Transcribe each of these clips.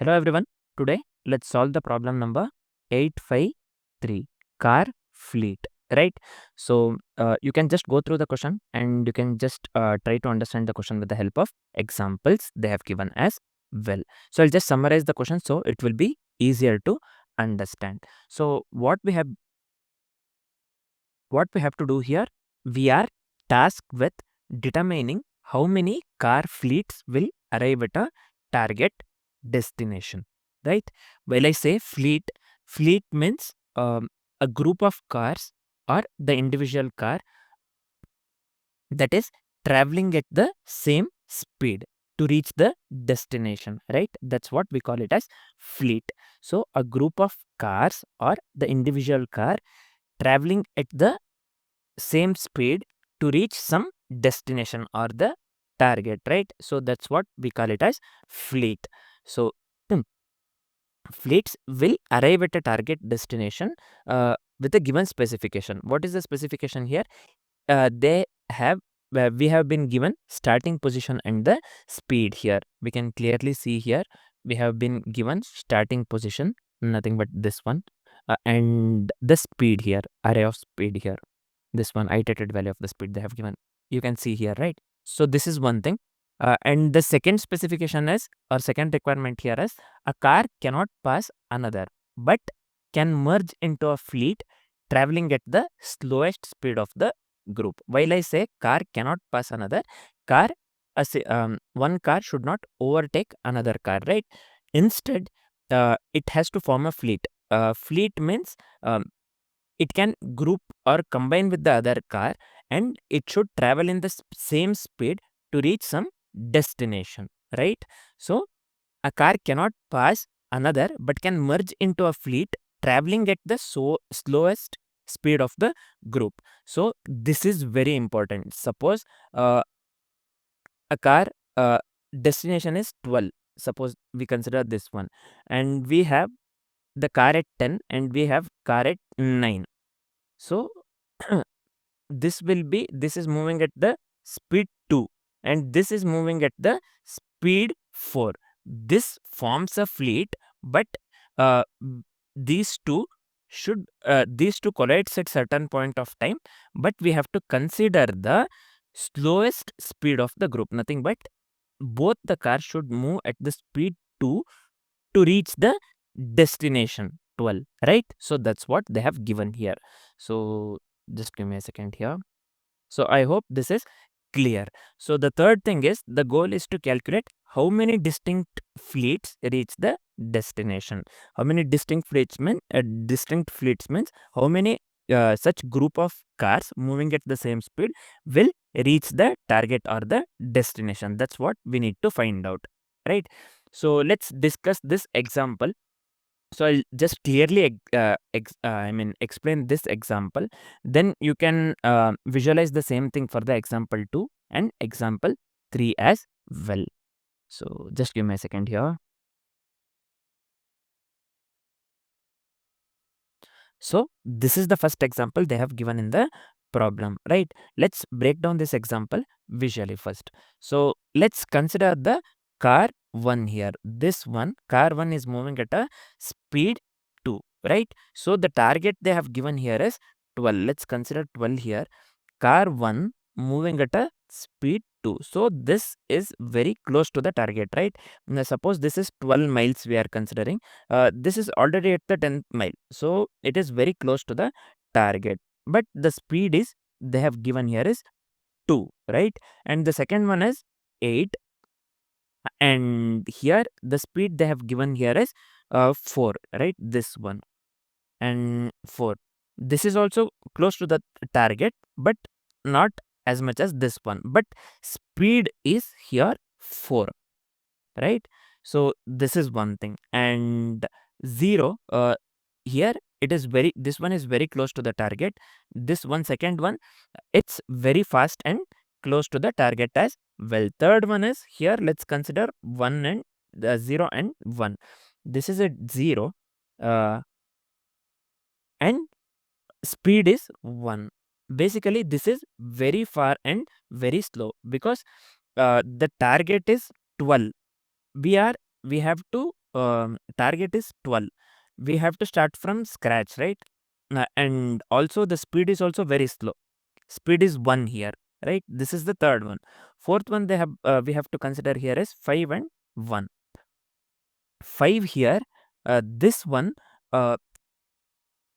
Hello everyone. Today let's solve the problem number 853, car fleet, right? So you can just go through the question and you can just try to understand the question with the help of examples they have given as well. So I'll just summarize the question so it will be easier to understand. So what we have to do here, we are tasked with determining how many car fleets will arrive at a target destination, right? While I say fleet means a group of cars or the individual car that is traveling at the same speed to reach the destination, right? That's what we call it as fleet. So a group of cars or the individual car traveling at the same speed to reach some destination or the target, right? So that's what we call it as fleet. So fleets will arrive at a target destination with a given specification. What is the specification here? They have we have been given starting position and the speed here. We can clearly see here we have been given starting position, nothing but this one, and the speed here, array of speed here. This one, iterated value of the speed they have given. You can see here, right? So this is one thing. And the second specification is, or second requirement here is, a car cannot pass another, but can merge into a fleet traveling at the slowest speed of the group. While I say car cannot pass another, one car should not overtake another car, right? Instead, it has to form a fleet. Fleet means it can group or combine with the other car, and it should travel in the same speed to reach some destination, right? So a car cannot pass another but can merge into a fleet traveling at the slowest speed of the group. So this is very important. Suppose a car destination is 12. Suppose we consider this one, and we have the car at 10 and we have car at 9. So this is moving at the speed 2 and this is moving at the speed 4. This forms a fleet, but uh, these two collides at certain point of time, but we have to consider the slowest speed of the group, nothing but both the cars should move at the speed 2 to reach the destination 12, right? So that's what they have given here. So just give me a second here. So I hope this is clear. So the third thing is, the goal is to calculate how many distinct fleets reach the destination. How many distinct fleets means how many such group of cars moving at the same speed will reach the target or the destination. That's what we need to find out, right? So let's discuss this example. So I'll just clearly explain this example. Then you can visualize the same thing for the example 2 and example 3 as well. So just give me a second here. So this is the first example they have given in the problem, right? Let's break down this example visually first. So let's consider the car 1 here. This one, car 1 is moving at a speed 2, right? So the target they have given here is 12. Let's consider 12 here. Car 1 moving at a speed 2. So this is very close to the target, right? Now, suppose this is 12 miles we are considering. This is already at the 10th mile. So it is very close to the target. But the speed is they have given here is 2, right? And the second one is 8. And here the speed they have given here is 4, right? This one and 4. This is also close to the target, but not as much as this one. But speed is here 4, right? So this is one thing. And 0, here it is this one is very close to the target. This one, second one, it's very fast and close to the target as well. Third one is here, let's consider 1 and 0 and 1. This is a 0 and speed is 1. Basically this is very far and very slow because the target is 12. We have to target is 12. We have to start from scratch, right? And also the speed is also very slow. Speed is 1 here, right? This is the third one. Fourth one we have to consider here is 5 and 1. 5 here, this one uh,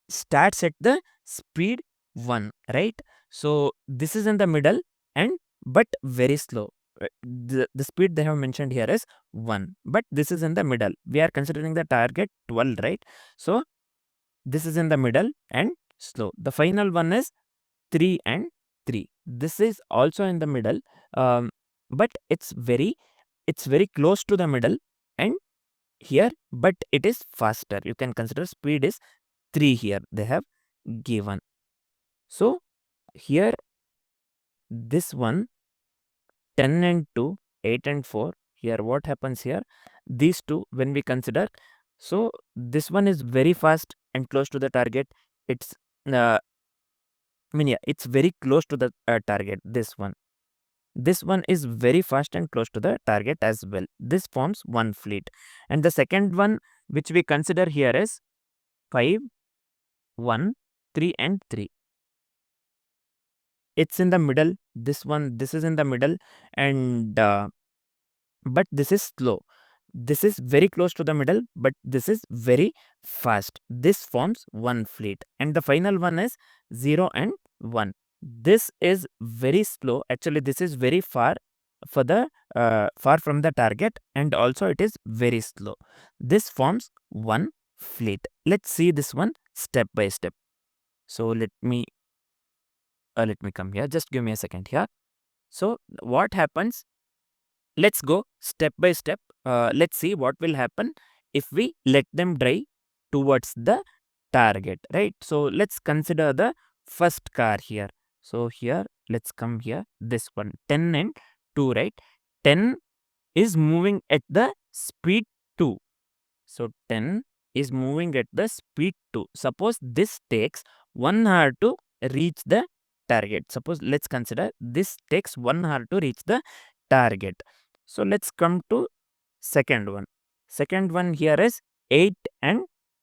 starts at the speed 1, right? So this is in the middle and but very slow. The speed they have mentioned here is 1, but this is in the middle. We are considering the target 12, right? So this is in the middle and slow. The final one is 3 and 3. This is also in the middle, but it's very close to the middle and here, but it is faster. You can consider speed is 3 here they have given. So here this one 10 and 2, 8 and 4. Here what happens here? These two when we consider, so this one is very fast and close to the target. It's it's very close to the target. This one is very fast and close to the target as well. This forms one fleet. And the second one which we consider here is 5, 1, 3 and 3. It's in the middle. This is in the middle and but this is slow. This is very close to the middle, but this is very fast. This forms one fleet. And the final one is 0 and 1. This is very slow. Actually, this is very far far from the target, and also it is very slow. This forms one fleet. Let's see this one step by step. So let me come here. Just give me a second here. So what happens? Let's go step by step. Let's see what will happen if we let them drive towards the target, right? So let's consider the first car here. So here, let's come here. This one, 10 and 2, right? 10 is moving at the speed 2. So 10 is moving at the speed 2. Suppose this takes 1 hour to reach the target. Suppose let's consider this takes 1 hour to reach the target. So let's come to second one. Second one here is 8 and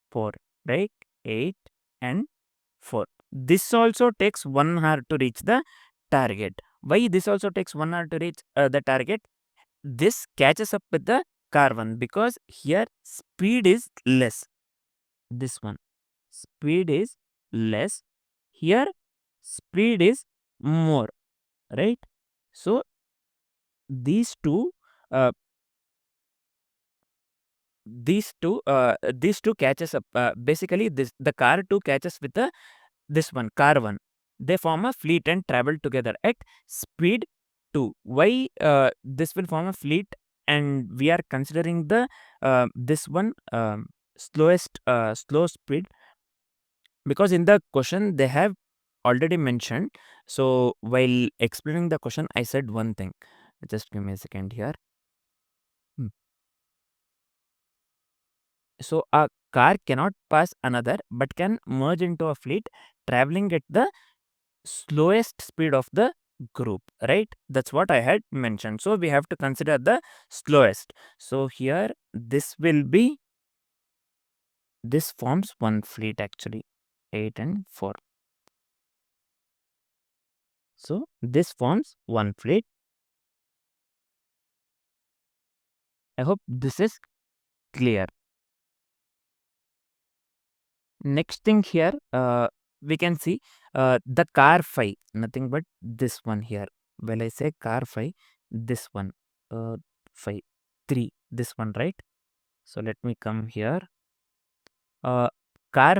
4, right? 8 and 4. This also takes 1 hour to reach the target. Why this also takes 1 hour to reach the target? This catches up with the car one because here speed is less. This one speed is less. Here speed is more, right? So these two uh, these two catches up, basically the car 2 catches with this one car 1. They form a fleet and travel together at speed 2. Why this will form a fleet and we are considering the this one slow speed? Because in the question they have already mentioned. So while explaining the question I said one thing. Just give me a second here. So a car cannot pass another but can merge into a fleet traveling at the slowest speed of the group, right? That's what I had mentioned. So we have to consider the slowest. So here this forms one fleet actually, 8 and 4. So this forms one fleet. I hope this is clear. Next thing here, we can see the car 5, nothing but this one here. When I say car 5, this one, 5, 3, this one, right? So let me come here. Car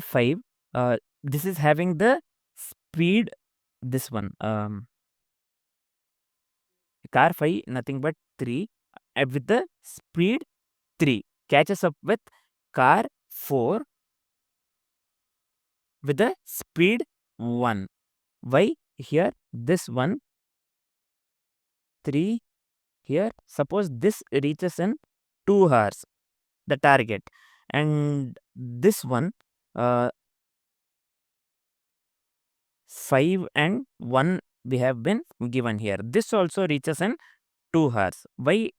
5, this is having the speed, this one. Car 5, nothing but 3, with the speed 3, catches up with car 4 with the speed 1. Why here this one 3 here? Suppose this reaches in 2 hours the target, and this one 5 and 1 we have been given here. This also reaches in 2 hours. Why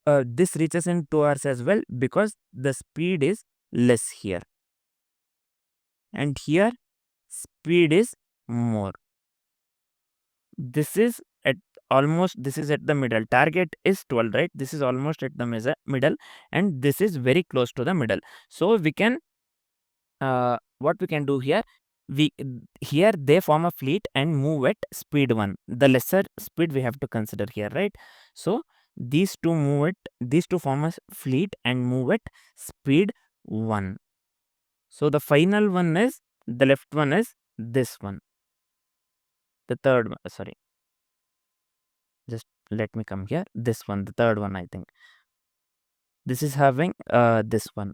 this reaches in 2 hours as well, because the speed is less here, and here speed is more. This is at this is at the middle. Target is 12, right? This is almost at the middle, and this is very close to the middle. So we can what we can do here, here they form a fleet and move at speed 1. The lesser speed we have to consider here, right? So these two form a fleet and move at speed 1. So the final one is, the left one is this one. The third one, sorry, just let me come here. This one, the third one, I think. This is having this one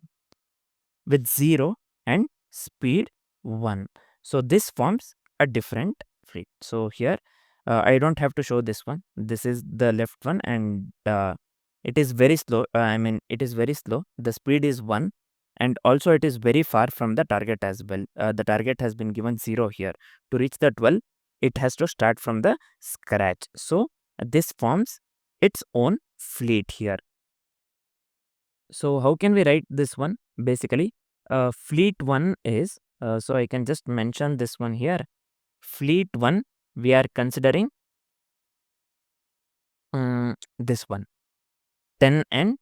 with 0 and speed 1. So this forms a different fleet. So here I don't have to show this one. This is the left one, and it is very slow. It is very slow. The speed is 1, and also it is very far from the target as well. The target has been given 0 here. To reach the 12, it has to start from the scratch. So this forms its own fleet here. So how can we write this one? Basically, fleet 1 is, so I can just mention this one here. Fleet 1, we are considering this one, 10 and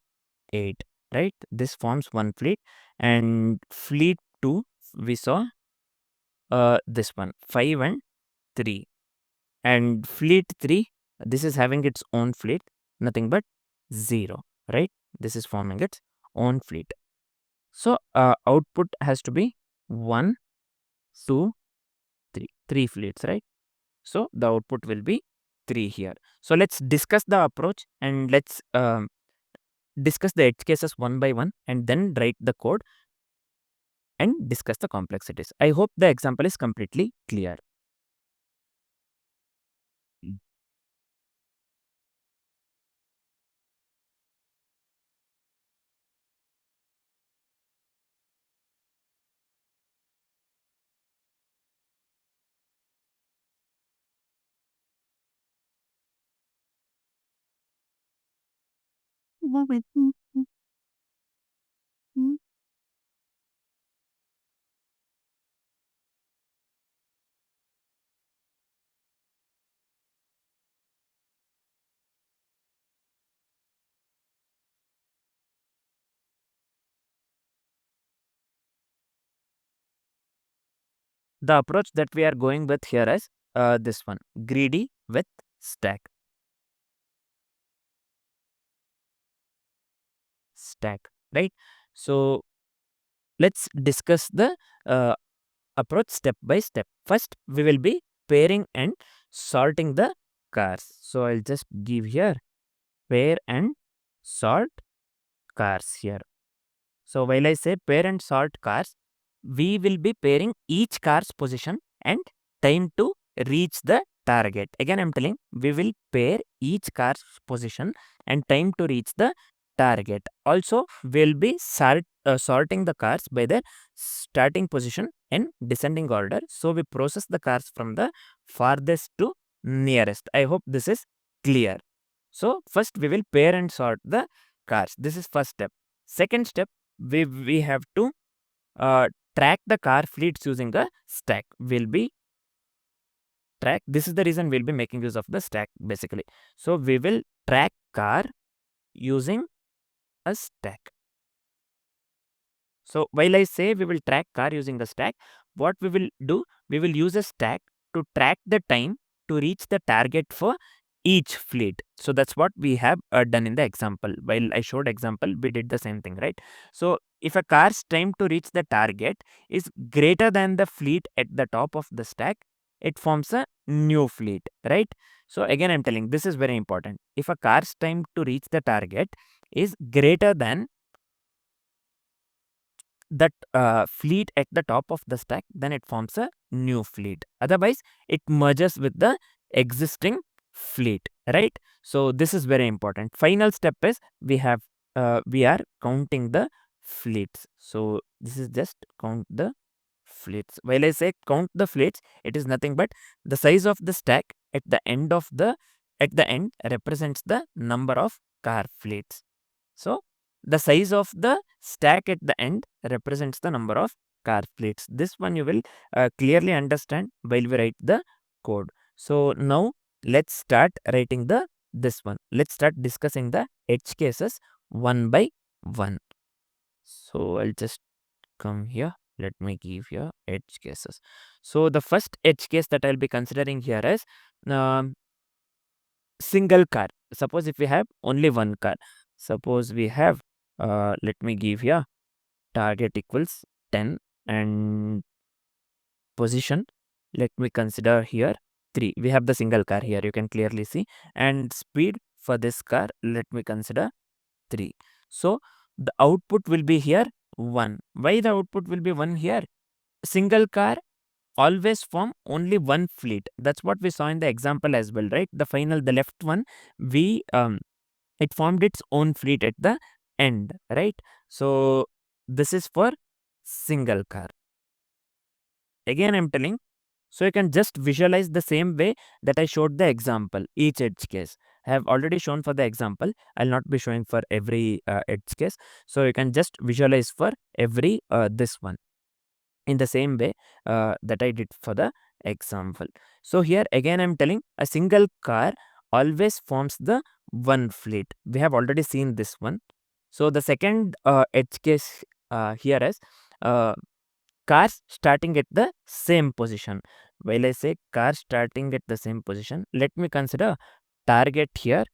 8, right? This forms one fleet. And fleet 2, we saw this one, 5 and 3. And fleet 3, this is having its own fleet, nothing but 0, right? This is forming its own fleet. So output has to be 1, 2, 3. 3 fleets, right? So the output will be 3 here. So let's discuss the approach, and let's discuss the edge cases one by one, and then write the code and discuss the complexities. I hope the example is completely clear. The approach that we are going with here is this one, greedy with stack. Right? So let's discuss the approach step by step. First, we will be pairing and sorting the cars. So I'll just give here pair and sort cars here. So while I say pair and sort cars, we will be pairing each car's position and time to reach the target. Again, I'm telling, we will pair each car's position and time to reach the target. Also, we'll be sorting the cars by their starting position in descending order. So we process the cars from the farthest to nearest. I hope this is clear. So first we will pair and sort the cars. This is first step. Second step, we have to track the car fleets using a stack. Will be track. This is the reason we'll be making use of the stack basically. So we will track car using a stack. So while I say we will track car using a stack, what we will do, we will use a stack to track the time to reach the target for each fleet. So that's what we have done in the example. While I showed example, we did the same thing, right? So if a car's time to reach the target is greater than the fleet at the top of the stack, it forms a new fleet, right? So again, I'm telling, this is very important. If a car's time to reach the target is greater than that fleet at the top of the stack, then it forms a new fleet. Otherwise, it merges with the existing fleet, right? So this is very important. Final step is we are counting the fleets. So this is just count the fleets. While I say count the fleets, it is nothing but the size of the stack at the end represents the number of car fleets. So the size of the stack at the end represents the number of car fleets. This one you will clearly understand while we write the code. So now let's start writing this one. Let's start discussing the edge cases one by one. So I'll just come here. Let me give here edge cases. So the first edge case that I'll be considering here is single car. Suppose if we have only one car. Suppose we have, let me give here target equals 10 and position. Let me consider here 3. We have the single car here, you can clearly see. And speed for this car, let me consider 3. So the output will be here 1. Why the output will be 1 here? Single car always form only one fleet. That's what we saw in the example as well, right? The left one, we it formed its own fleet at the end, right? So this is for single car. Again I'm telling, so you can just visualize the same way that I showed the example, each edge case. I have already shown for the example. I'll not be showing for every edge case. So you can just visualize for every this one in the same way that I did for the example. So here again I'm telling, a single car always forms the one fleet. We have already seen this one. So the second edge case here is cars starting at the same position. While I say cars starting at the same position, let me consider target here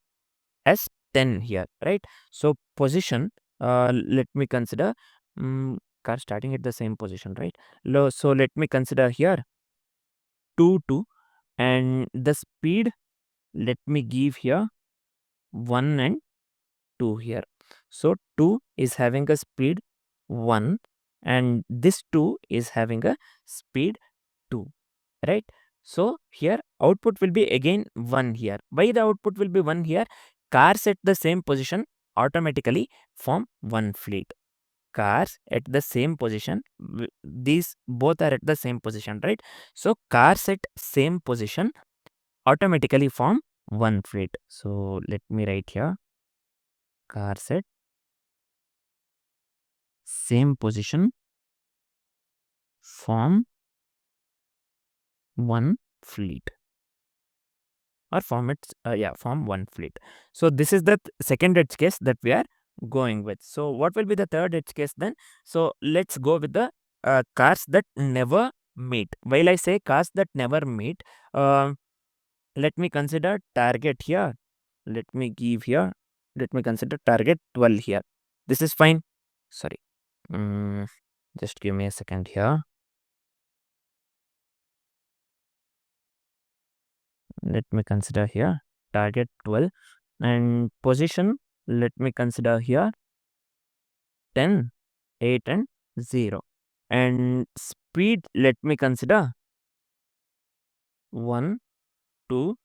as 10 here, right? So position, let me consider car starting at the same position, right? So let me consider here 2 2, and the speed, let me give here 1 and 2 here. So 2 is having a speed 1 and this 2 is having a speed 2, right? So here output will be again 1 here. Why the output will be 1 here? Cars at the same position automatically form one fleet. Cars at the same position, these both are at the same position, right? So cars at same position automatically form one fleet. So let me write here cars at same position form one fleet, or form one fleet. So this is the second edge case that we are going with. So what will be the third edge case then? So let's go with the cars that never meet. While I say cars that never meet, let me consider target here. Let me consider target 12 here. This is fine. Sorry. Just give me a second here. Let me consider here target 12 and position, let me consider here 10, 8 and 0, and speed, let me consider 1 2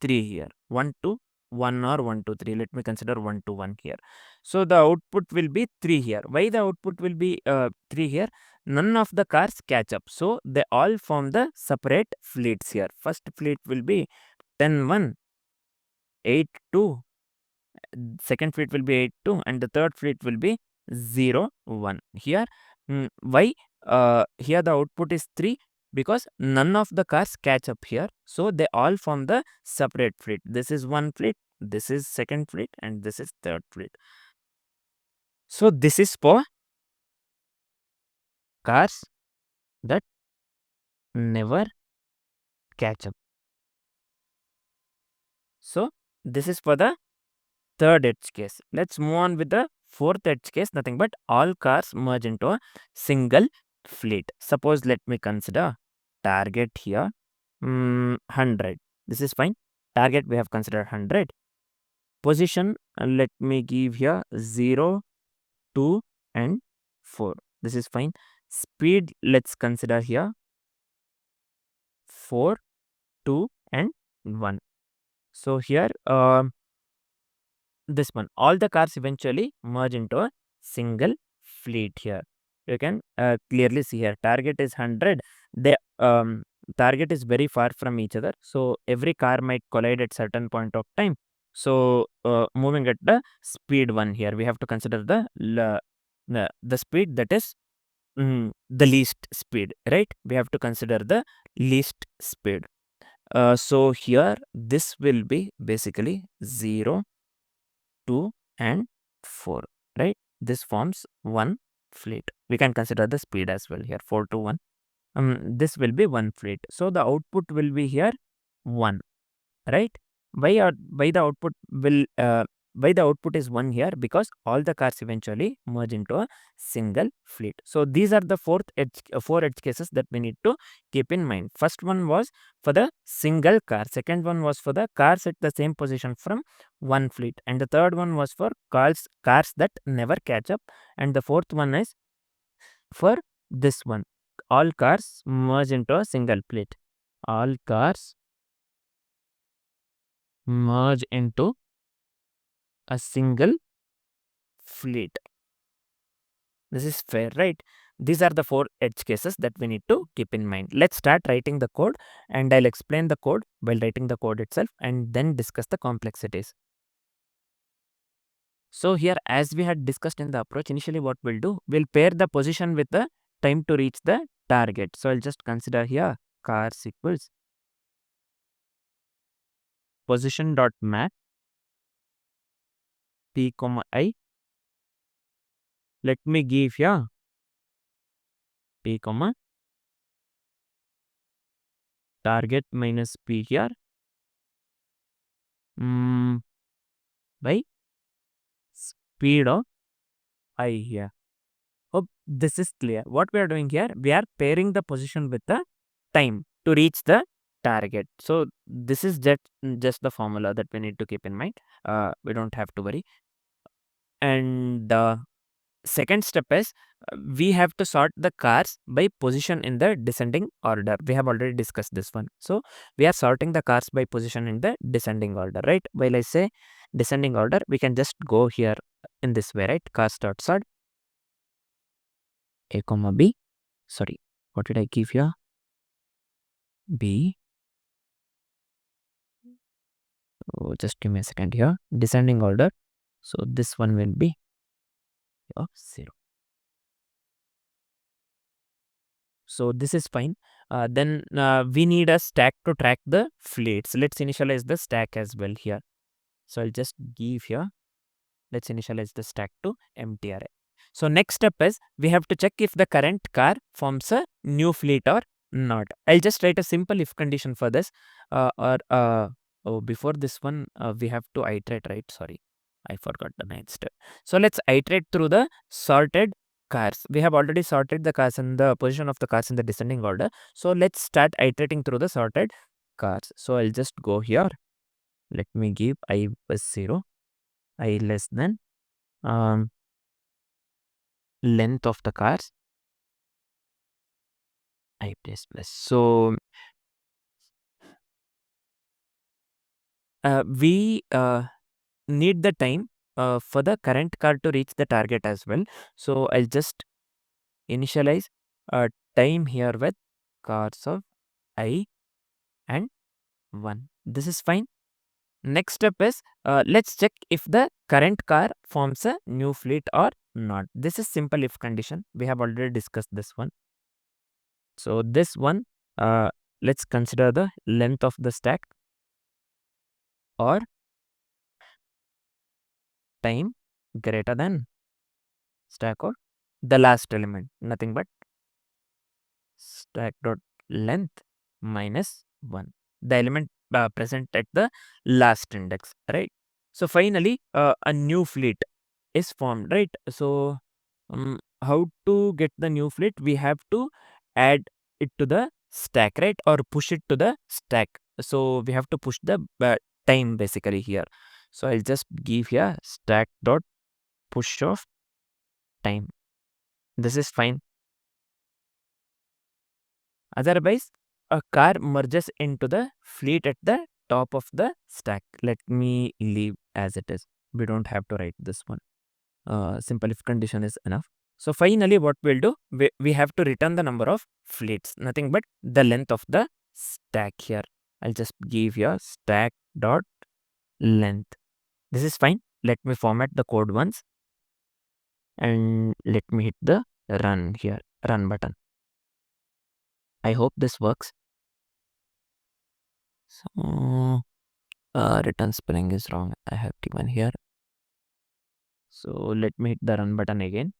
3 here, 1 to 1 or 1 to 3. Let me consider 1 to 1 here. So the output will be 3 here. Why the output will be 3 here? None of the cars catch up, so they all form the separate fleets here. First fleet will be 10 1, 8 2, second fleet will be 8 2, and the third fleet will be 0 1 here. Why here the output is 3? Because none of the cars catch up here, so they all form the separate fleet. This is one fleet, this is second fleet, and this is third fleet. So this is for cars that never catch up. So this is for the third edge case. Let's move on with the fourth edge case. Nothing but all cars merge into a single fleet. Suppose let me consider target here 100. This is fine. Target we have considered 100. Position, let me give here 0, 2 and 4. This is fine. Speed, let's consider here 4, 2 and 1. So here this one, all the cars eventually merge into a single fleet here. You can clearly see here target is 100. The target is very far from each other, so every car might collide at certain point of time. So moving at the speed 1 here, we have to consider the speed that is the least speed, right? We have to consider the least speed. So here this will be basically 0, 2 and 4, right? This forms one fleet. We can consider the speed as well here, 4 to 1. This will be one fleet. So the output will be here 1, right? Why the output will why the output is 1 here? Because all the cars eventually merge into a single fleet. So these are the four edge cases that we need to keep in mind. First one was for the single car, second one was for the cars at the same position from one fleet, and the third one was for cars that never catch up, and the fourth one is for this one, all cars merge into a single fleet. All cars merge into a single fleet. This is fair, right? These are the four edge cases that we need to keep in mind. Let's start writing the code, and I'll explain the code while writing the code itself and then discuss the complexities. So here, as we had discussed in the approach, initially what we'll do, we'll pair the position with the time to reach the target. So I'll just consider here cars equals position.map p comma I. Let me give here p comma target minus p here by speed of I here. Hope this is clear. What we are doing here, we are pairing the position with the time to reach the target. So this is just the formula that we need to keep in mind. We don't have to worry. And the second step is we have to sort the cars by position in the descending order. We have already discussed this one. So we are sorting the cars by position in the descending order, right? While I say descending order, we can just go here in this way, right? Cars dot sort A comma B. Sorry, what did I give here? B. Oh, just give me a second here. Descending order. So this one will be 0. So this is fine. Then we need a stack to track the fleets. Let's initialize the stack as well here. So I'll just give here. Let's initialize the stack to empty array. So next step is we have to check if the current car forms a new fleet or not. I'll just write a simple if condition for this. Before this one, we have to iterate, right? Sorry, I forgot the next step. So let's iterate through the sorted cars. We have already sorted the cars and the position of the cars in the descending order. So let's start iterating through the sorted cars. So I'll just go here. Let me give I was 0, I less than length of the cars, I plus plus. So we need the time for the current car to reach the target as well. So I'll just initialize time here with cars of I and 1. This is fine. Next step is let's check if the current car forms a new fleet or not. This is simple if condition. We have already discussed this one. So this one, let's consider the length of the stack or time greater than stack or the last element, nothing but stack dot length minus 1, the element present at the last index, right? So finally a new fleet is formed, right? So how to get the new fleet? We have to add it to the stack, right? Or push it to the stack. So we have to push the time basically here. So I'll just give here stack dot push of time. This is fine. Otherwise, a car merges into the fleet at the top of the stack. Let me leave as it is. We don't have to write this one. Simple if condition is enough. So finally, what we'll do, we have to return the number of fleets, nothing but the length of the stack here. I'll just give here stack dot length. This is fine. Let me format the code once and let me hit the run here, run button. I hope this works. So return spring is wrong. I have given here. So let me hit the run button again.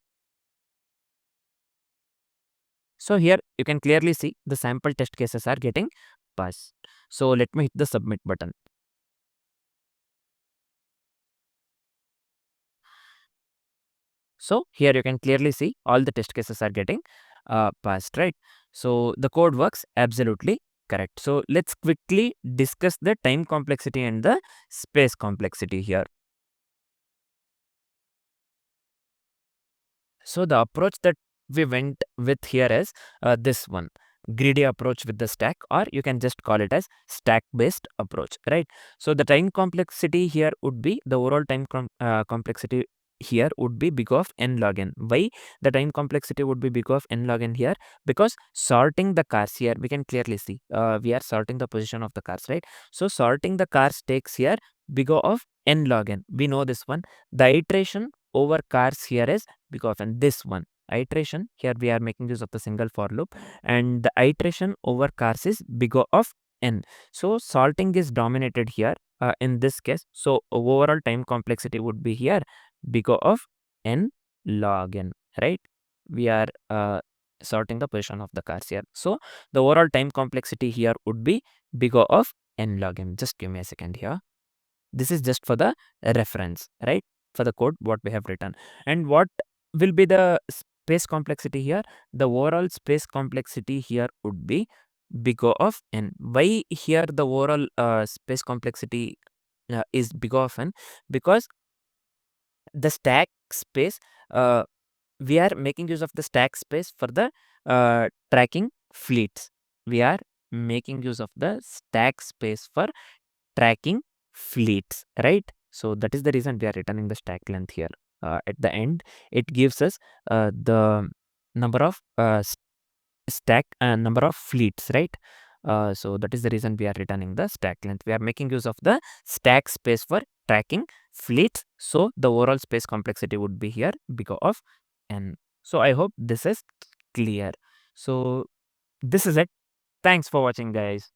So here you can clearly see the sample test cases are getting passed. So let me hit the submit button. So here you can clearly see all the test cases are getting passed, right? So the code works absolutely correct. So let's quickly discuss the time complexity and the space complexity here. So the approach that we went with here is this one, greedy approach with the stack, or you can just call it as stack based approach, right? So the time complexity here would be the overall time complexity here would be big of n log n. Why the time complexity would be big of n log n here? Because sorting the cars here, we can clearly see we are sorting the position of the cars, right? So sorting the cars takes here big of n log n. We know this one. The iteration over cars here is big of n. This one iteration here we are making use of the single for loop, and the iteration over cars is big of n. So sorting is dominated here in this case. So overall time complexity would be here big of n log n, right? We are sorting the position of the cars here. So the overall time complexity here would be big of n log n. Just give me a second here. This is just for the reference, right? For the code what we have written. And what will be the space complexity here? The overall space complexity here would be big O of n. Why here the overall space complexity is big O of n? Because the stack space, we are making use of the stack space for the tracking fleets. We are making use of the stack space for tracking fleets, right? So that is the reason we are returning the stack length here. At the end, it gives us the number of stack number of fleets, right? So that is the reason we are returning the stack length. We are making use of the stack space for tracking fleets. So the overall space complexity would be here because of n. So I hope this is clear. So this is it. Thanks for watching, guys.